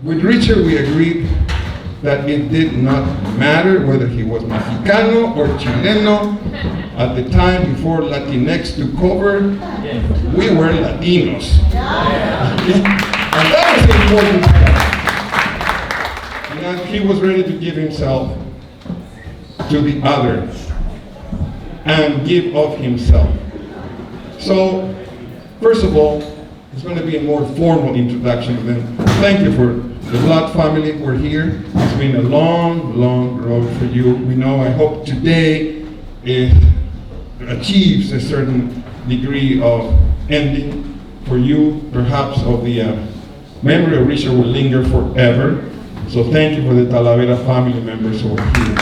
With Richard, we agreed that it did not matter whether he was Mexicano or Chileno. At the time before Latinx took over, we were Latinos. And that was important. And he was ready to give himself to the other and give of himself. So, first of all, it's going to be a more formal introduction to them. Thank you for the Blood family. We're here. It's been a long, long road for you. We know, I hope today it achieves a certain degree of ending for you. Perhaps of the memory of Richard will linger forever. So thank you for the Talavera family members who are here.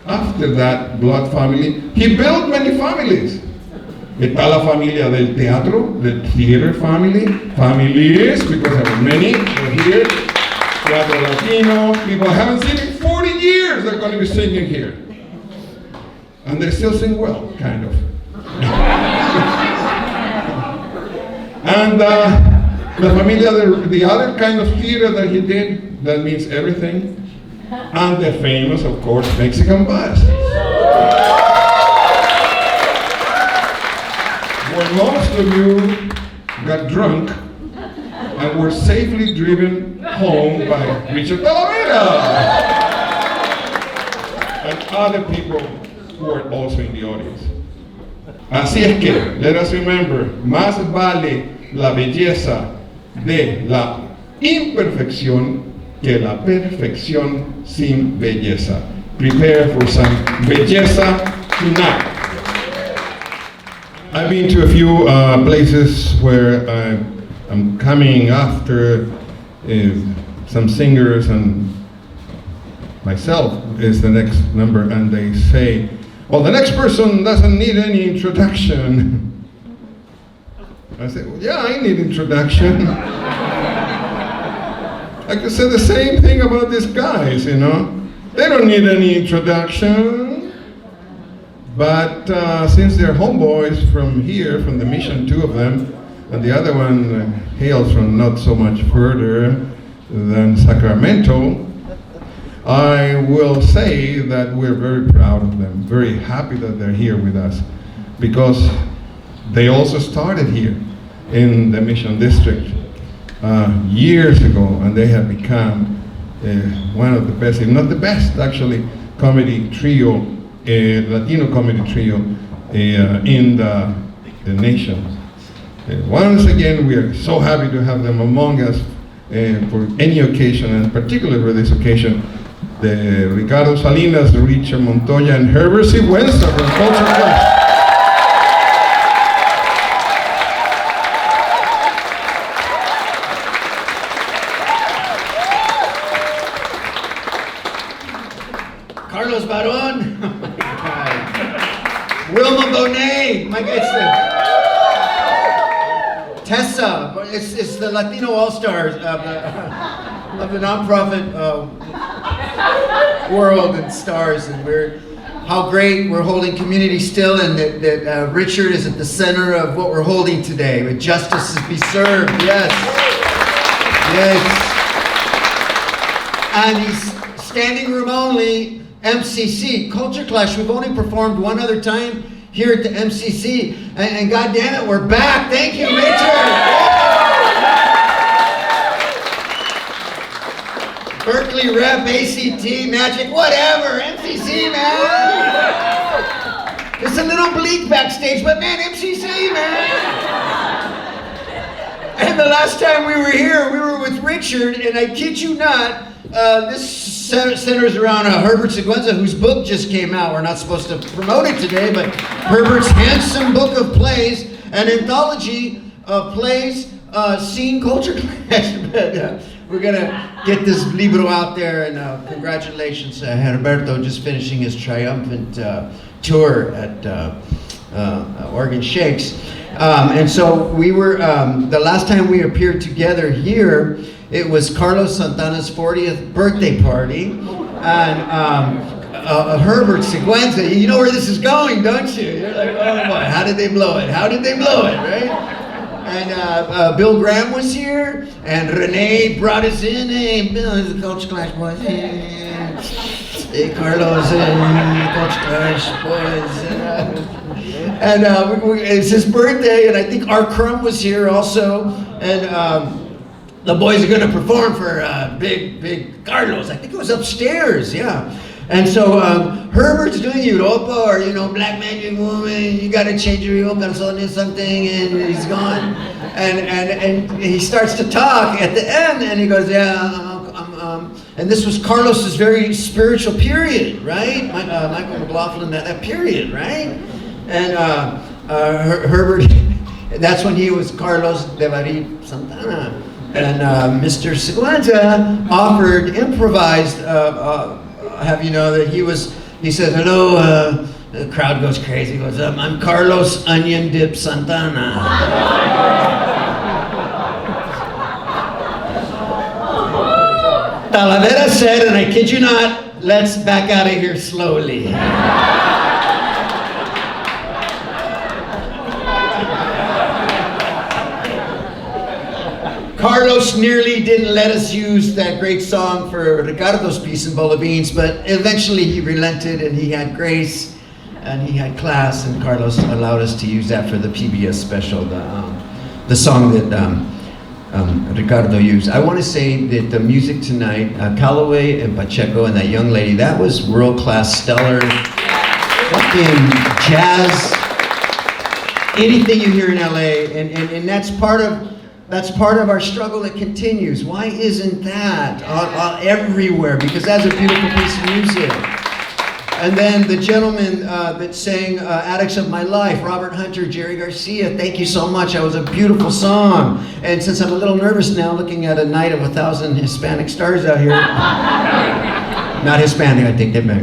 After that Blood family, he built many families. Está la familia del teatro, the theater family, families, because there were many, they're here. Teatro Latino, people I haven't seen in 40 years, they're going to be singing here. And they still sing well, kind of. And the familia, the other kind of theater that he did, that means everything. And the famous, of course, Mexican bus. Where most of you got drunk and were safely driven home by Richard Talavera and other people who are also in the audience. Así es que, let us remember, más vale la belleza de la imperfección que la perfección sin belleza. Prepare for some belleza tonight. I've been to a few places where I'm coming after some singers, and myself is the next number, and they say, well, the next person doesn't need any introduction. I say, well, yeah, I need introduction. I could say the same thing about these guys, you know. They don't need any introduction. But since they're homeboys from here, from the mission, two of them, and the other one hails from not so much further than Sacramento, I will say that we're very proud of them, very happy that they're here with us, because they also started here in the Mission District years ago, and they have become one of the best, if not the best, actually, comedy trio, Latino comedy trio in the nation. Once again, we are so happy to have them among us for any occasion, and particularly for this occasion, the Ricardo Salinas, Richard Montoya, and Herbert Siguenza from Culture Clash. Carlos Baron, Wilma Bonet, my goodness, Tessa, it's the Latino All-Stars of the nonprofit world and stars, and how great we're holding community still, and that Richard is at the center of what we're holding today, with justice be served, yes, and he's standing room only. MCC, Culture Clash, we've only performed one other time here at the MCC, and God damn it, we're back. Thank you, Richard. Berkeley Rep, ACT, Magic, whatever, MCC, man. It's a little bleak backstage, but man, MCC, man. And the last time we were here, we were with Richard, and I kid you not, this centers around Herbert Siguenza, whose book just came out. We're not supposed to promote it today, but Herbert's handsome book of plays, an anthology of plays, seen Culture Clash. But we're gonna get this libro out there, and congratulations, Herberto, just finishing his triumphant tour at Oregon Shakes. And so we were, the last time we appeared together here, it was Carlos Santana's 40th birthday party, and Herbert Siguenza. You know where this is going, don't you? You're like, oh boy, how did they blow it? How did they blow it, right? And Bill Graham was here, and Renee brought us in. Hey, Bill, this is Coach Clash boys. Hey, Carlos, Coach Clash boys. And it's his birthday, and I think our Crumb was here also. And the boys are going to perform for big Carlos. I think it was upstairs, yeah. And so Herbert's doing Europa, or Black Magic Woman, you gotta change your calzones something, and he's gone. And he starts to talk at the end, and he goes, and this was Carlos's very spiritual period, right? Michael McLaughlin, that period, right? And Herbert, that's when he was Carlos de Varí Santana. And Mr. Siguenza improvised, have you know that he says, hello, the crowd goes crazy, he goes, I'm Carlos Onion Dip Santana. Talavera said, and I kid you not, let's back out of here slowly. Carlos nearly didn't let us use that great song for Ricardo's piece in Bowl of Beans, but eventually he relented, and he had grace and he had class, and Carlos allowed us to use that for the PBS special, the song that Ricardo used. I want to say that the music tonight, Callaway and Pacheco and that young lady, that was world-class, stellar, fucking jazz, anything you hear in LA, and that's part of our struggle that continues. Why isn't that everywhere? Because that's a beautiful piece of music. And then the gentleman that sang Addicts of My Life, Robert Hunter, Jerry Garcia, thank you so much. That was a beautiful song. And since I'm a little nervous now looking at a night of 1,000 Hispanic stars out here, not Hispanic, I take that back.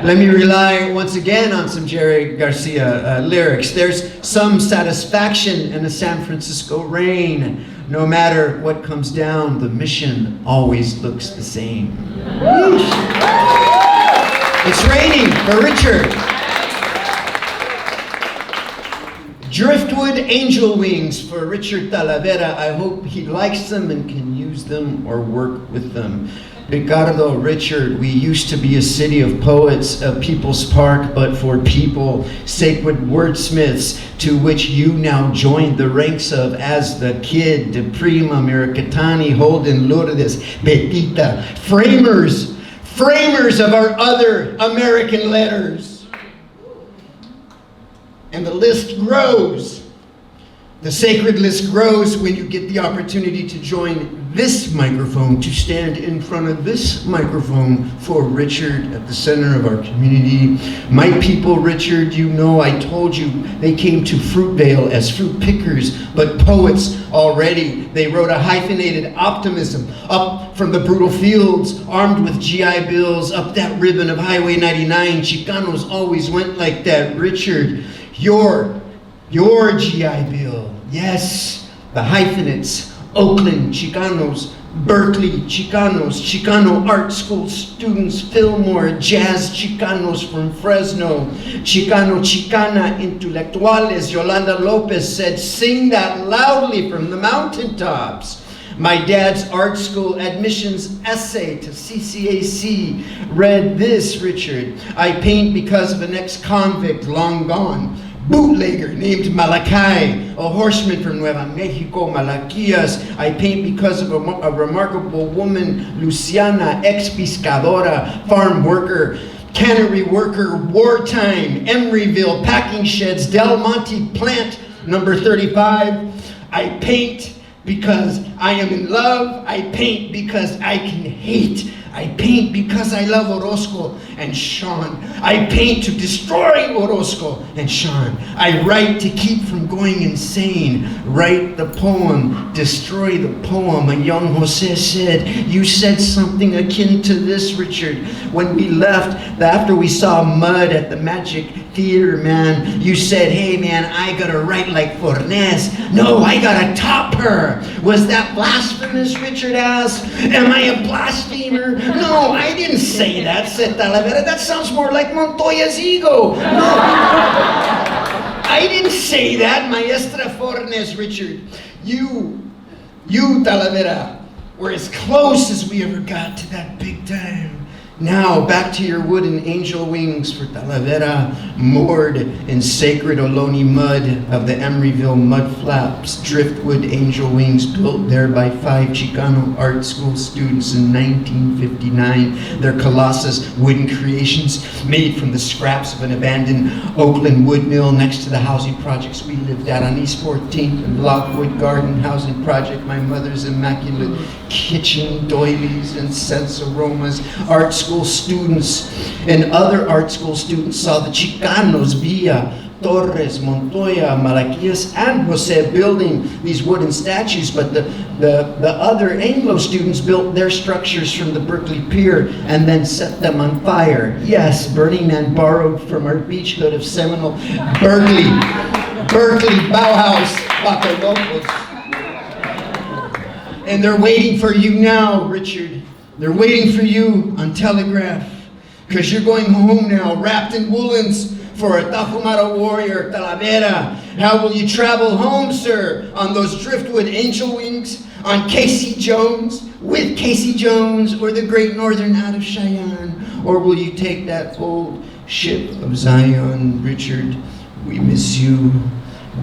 Let me rely once again on some Jerry Garcia lyrics. There's some satisfaction in a San Francisco rain. No matter what comes down, the mission always looks the same. Yeesh. It's raining for Richard. Driftwood angel wings for Richard Talavera. I hope he likes them and can use them or work with them. Ricardo, Richard, we used to be a city of poets, a people's park, but for people, sacred wordsmiths, to which you now joined the ranks of as the Kid, De Prima, Miracatani, Holden, Lourdes, Betita, framers of our other American letters. And the list grows. The sacred list grows when you get the opportunity to join this microphone, to stand in front of this microphone for Richard at the center of our community. My people, Richard, you know I told you they came to Fruitvale as fruit pickers, but poets already. They wrote a hyphenated optimism up from the brutal fields, armed with GI Bills, up that ribbon of Highway 99. Chicanos always went like that. Richard, your GI Bill. Yes, the hyphenates. Oakland Chicanos, Berkeley Chicanos, Chicano art school students, Fillmore, jazz Chicanos from Fresno, Chicano Chicana intelectuales. Yolanda Lopez said, sing that loudly from the mountaintops. My dad's art school admissions essay to CCAC read this, Richard. I paint because of an ex-convict long gone. Bootlegger named Malachi, a horseman from Nueva Mexico, Malaquias. I paint because of a remarkable woman, Luciana, ex-pescadora, farm worker, cannery worker, wartime, Emeryville, packing sheds, Del Monte plant, number 35. I paint because I am in love. I paint because I can hate. I paint because I love Orozco and Sean. I paint to destroy Orozco and Sean. I write to keep from going insane. Write the poem, destroy the poem. And young Jose said, you said something akin to this, Richard. When we left, after we saw Mud at the Magic Theater, man, you said, hey man, I gotta write like Fornes. No, I gotta top her. Was that blasphemous, Richard asked? Am I a blasphemer? No, I didn't say that, said Talavera. That sounds more like Montoya's ego. No. I didn't say that, Maestra Fornes, Richard. You, Talavera, we're as close as we ever got to that big time. Now, back to your wooden angel wings for Talavera, moored in sacred Ohlone mud of the Emeryville mud flaps, driftwood angel wings built there by 5 Chicano art school students in 1959. Their colossus wooden creations made from the scraps of an abandoned Oakland wood mill next to the housing projects we lived at on East 14th and Lockwood Garden Housing Project, my mother's immaculate kitchen, doilies, and sense aromas. Art school students and other art school students saw the Chicanos, Villa, Torres, Montoya, Malaquias, and Jose building these wooden statues, but the other Anglo students built their structures from the Berkeley Pier and then set them on fire. Yes, Burning Man borrowed from our beach hood of Seminole, Berkeley Bauhaus, Baca Locos. And they're waiting for you now, Richard. They're waiting for you on Telegraph, because you're going home now, wrapped in woolens for a Tafumara warrior, Talavera. How will you travel home, sir? On those driftwood angel wings? On Casey Jones? With Casey Jones? Or the Great Northern out of Cheyenne? Or will you take that old ship of Zion? Richard, we miss you.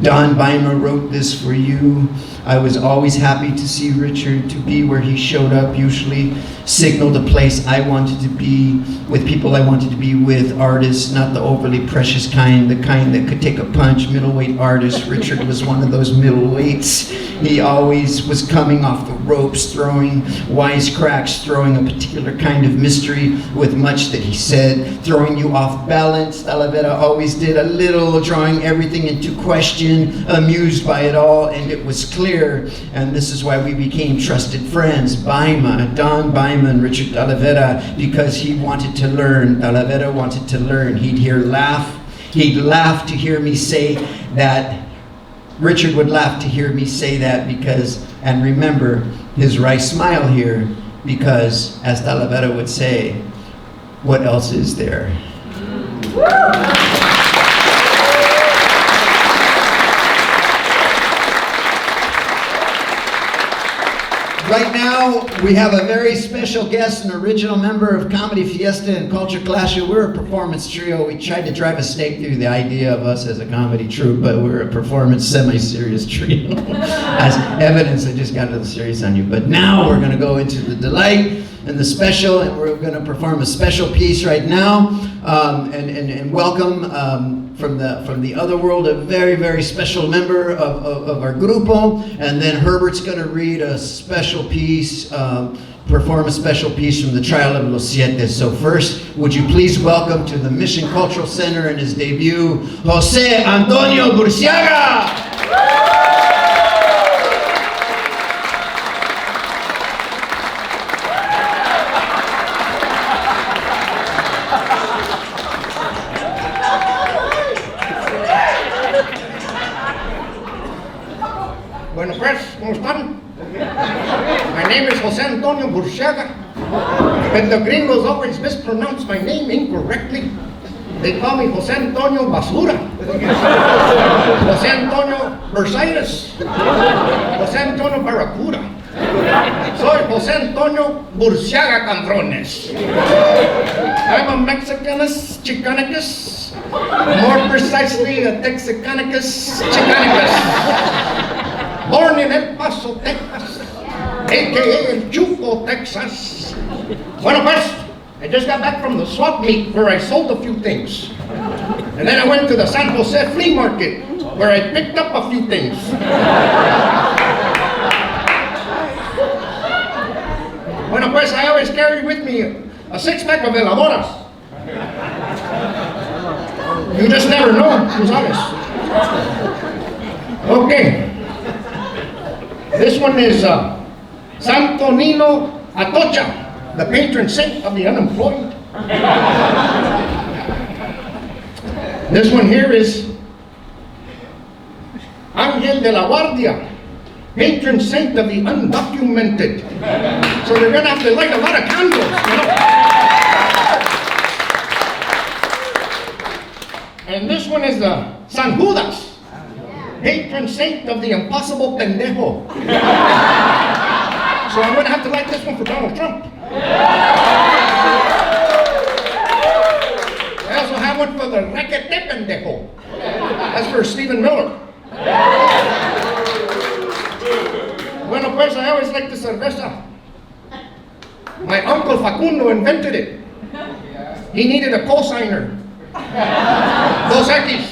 Don Beimer wrote this for you. I was always happy to see Richard, to be where he showed up, usually signaled a place I wanted to be, with people I wanted to be with, artists, not the overly precious kind, the kind that could take a punch, middleweight artists. Richard was one of those middleweights. He always was coming off the ropes, throwing wisecracks, throwing a particular kind of mystery with much that he said, throwing you off balance. Talavera always did a little, drawing everything into question, amused by it all, and it was clear. And this is why we became trusted friends, Don Beimer and Richard Talavera, because he wanted to learn. Talavera wanted to learn. He'd laugh to hear me say that. Richard would laugh to hear me say that because, and remember his wry smile here, because as Talavera would say, what else is there? Right now, we have a very special guest, an original member of Comedy Fiesta and Culture Clash. We're a performance trio. We tried to drive a stake through the idea of us as a comedy troupe, but we're a performance semi-serious trio. As evidence, I just got a little serious on you. But now we're gonna go into the delight and the special, and we're gonna perform a special piece right now, and welcome from the other world, a very, very special member of our grupo, and then Herbert's gonna read a special piece, perform a special piece from the Trial of Los Siete. So first, would you please welcome to the Mission Cultural Center in his debut, Jose Antonio Burciaga! Bueno pues, ¿cómo están? My name is Jose Antonio Burciaga, but the gringos always mispronounce my name incorrectly. They call me Jose Antonio Basura, Jose Antonio Bursitis, Jose Antonio Barracuda. Soy Jose Antonio Burciaga Candrones. I'm a Mexicanus Chicanicus, more precisely a Texicanicus Chicanicus. Born in El Paso, Texas, aka El Chuco, Texas. Bueno pues, I just got back from the swap meet where I sold a few things. And then I went to the San Jose flea market where I picked up a few things. Bueno pues, I always carry with me a 6-pack of heladoras. You just never know, tú sabes. Okay. This one is Santo Nino Atocha, the patron saint of the unemployed. This one here is Ángel de la Guardia, patron saint of the undocumented. So they're gonna have to light a lot of candles, you know. And this one is the San Judas, patron saint of the impossible pendejo. So I'm going to have to like this one for Donald Trump. I also have one for the requete pendejo. That's for Stephen Miller. Bueno, pues I always like the cerveza. My uncle Facundo invented it. He needed a cosigner. Dos X.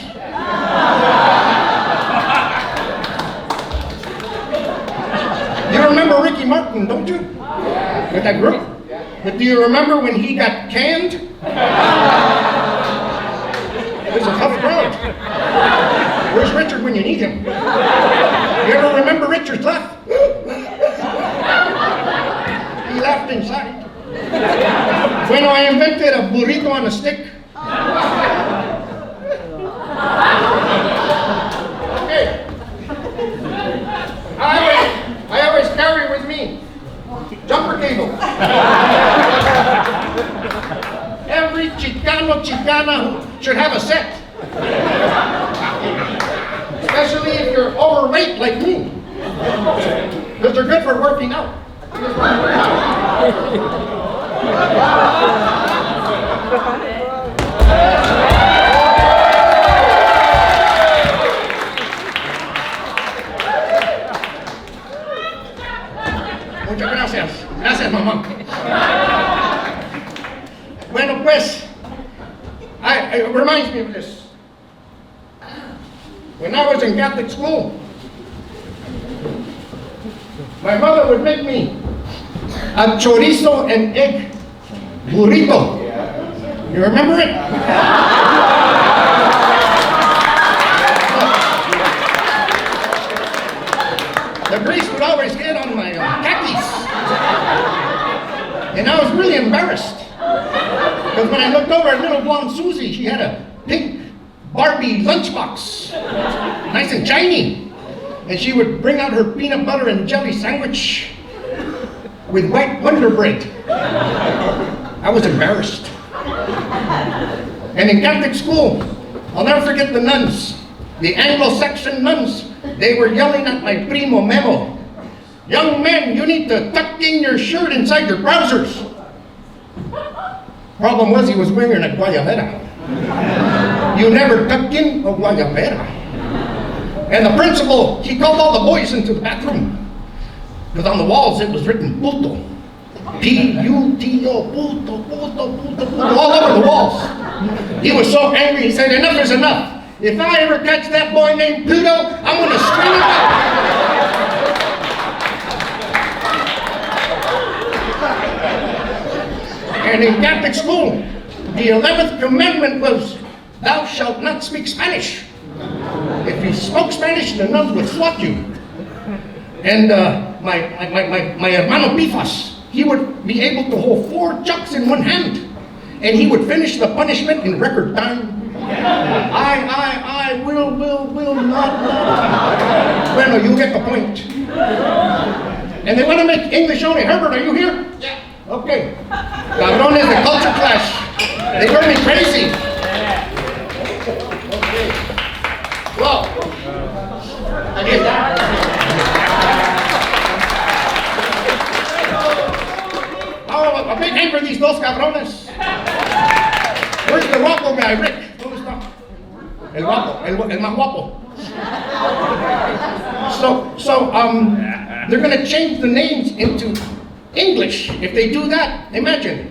You remember Ricky Martin, don't you? With that group? But do you remember when he got canned? It was a tough crowd. Where's Richard when you need him? You ever remember Richard's laugh? He laughed inside. Bueno, I invented a burrito on a stick. Okay. I always carry with me jumper cable. Every Chicana should have a set. Especially if you're overweight like me. Because they're good for working out. Muchas gracias. Gracias, mamá. Bueno, pues, it reminds me of this. When I was in Catholic school, my mother would make me a chorizo and egg burrito. You remember it? The grease would always get on my khakis. And I was really embarrassed. Because when I looked over at little blonde Susie, she had a pink Barbie lunchbox. Nice and shiny. And she would bring out her peanut butter and jelly sandwich with white Wonder Bread. I was embarrassed. And in Catholic school, I'll never forget the nuns, the Anglo-Saxon nuns. They were yelling at my primo Memo. Young men, you need to tuck in your shirt inside your trousers. Problem was he was wearing a guayabera. You never tuck in a guayabera. And the principal, he called all the boys into the bathroom. Because on the walls it was written puto. P-U-T-O, puto, puto, puto, puto, all over the walls. He was so angry, he said, enough is enough. If I ever catch that boy named Pluto, I'm going to string him up. And in Catholic school, the 11th commandment was, thou shalt not speak Spanish. If you spoke Spanish, the nuns would swat you. And my hermano Pifas, he would be able to hold 4 chucks in one hand. And he would finish the punishment in record time. I will not. Bueno, you get the point. And they want to make English only. Herbert, are you here? Yeah. Okay. Cabrones, the culture clash. They drove me crazy. Okay. Well, again. Oh, a big hand for these dos cabrones. Where's the guapo guy, Rick? ¿Dónde está? El guapo, el más guapo. So, they're going to change the names into English. If they do that, imagine.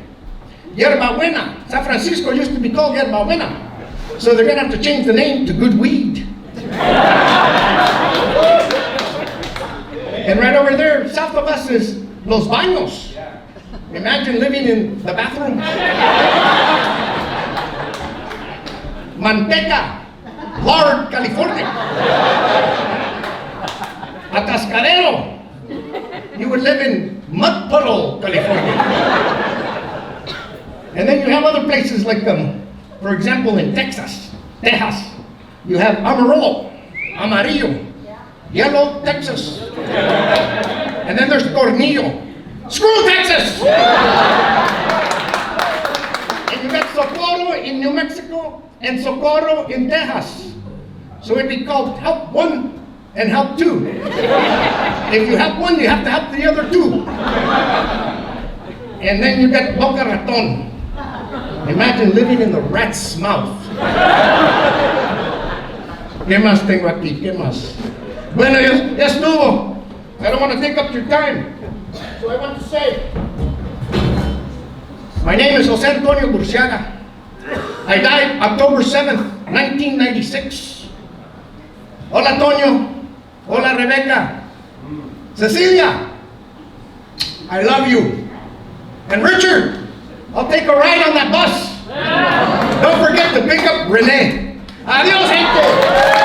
Yerba Buena. San Francisco used to be called Yerba Buena. So they're going to have to change the name to Good Weed. And right over there, south of us is Los Baños. Imagine living in the bathroom. Manteca, Lard, California. Atascadero, you would live in Mud Puddle, California. And then you have other places like, for example, in Texas, you have Amarillo, Amarillo, Yellow, Texas. And then there's Tornillo. Screw Texas! And you got Socorro in New Mexico and Socorro in Texas. So it'd be called help one and help two. If you help one, you have to help the other two. And then you get boca raton. Imagine living in the rat's mouth. ¿Qué más tengo aquí? ¿Qué más? Bueno, ya estuvo. I don't want to take up your time. So I want to say, my name is Jose Antonio Burciaga. I died October 7th, 1996. Hola, Toño. Hola, Rebecca. Cecilia, I love you. And Richard, I'll take a ride on that bus. Don't forget to pick up Renee. Adios, gente.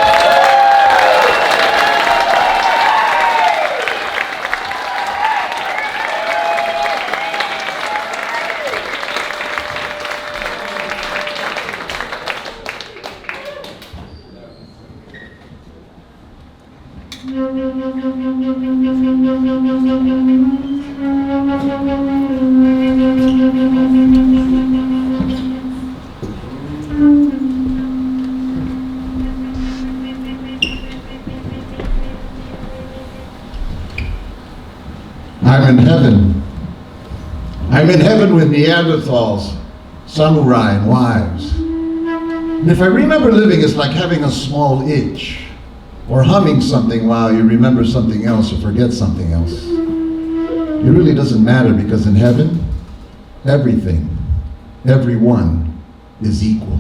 I'm in heaven. I'm in heaven with Neanderthals, samurai, and wives. And if I remember living, it's like having a small itch, or humming something while you remember something else or forget something else. It really doesn't matter, because in heaven, everything, everyone is equal.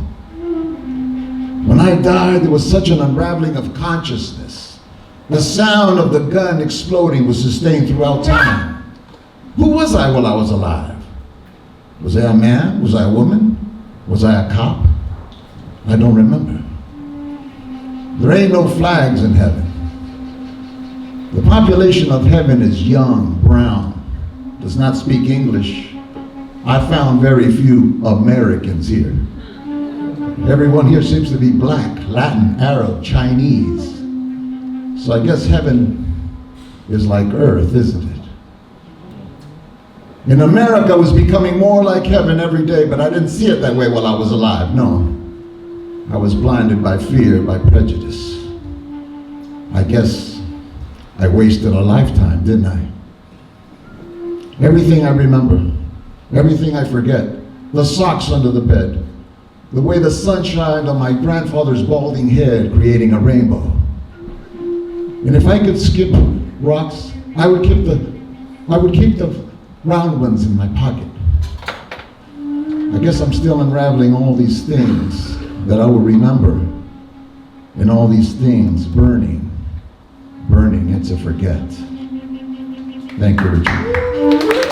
When I died, there was such an unraveling of consciousness. The sound of the gun exploding was sustained throughout time. Who was I while I was alive? Was I a man? Was I a woman? Was I a cop? I don't remember. There ain't no flags in heaven. The population of heaven is young, brown, does not speak English. I found very few Americans here. Everyone here seems to be black, Latin, Arab, Chinese. So I guess heaven is like earth, isn't it? In America, I was becoming more like heaven every day, but I didn't see it that way while I was alive, no. I was blinded by fear, by prejudice. I guess I wasted a lifetime, didn't I? Everything I remember, everything I forget, the socks under the bed, the way the sun shined on my grandfather's balding head, creating a rainbow. And if I could skip rocks, I would keep the round ones in my pocket. I guess I'm still unraveling all these things that I will remember, and all these things burning and to forget. Thank you, Richard.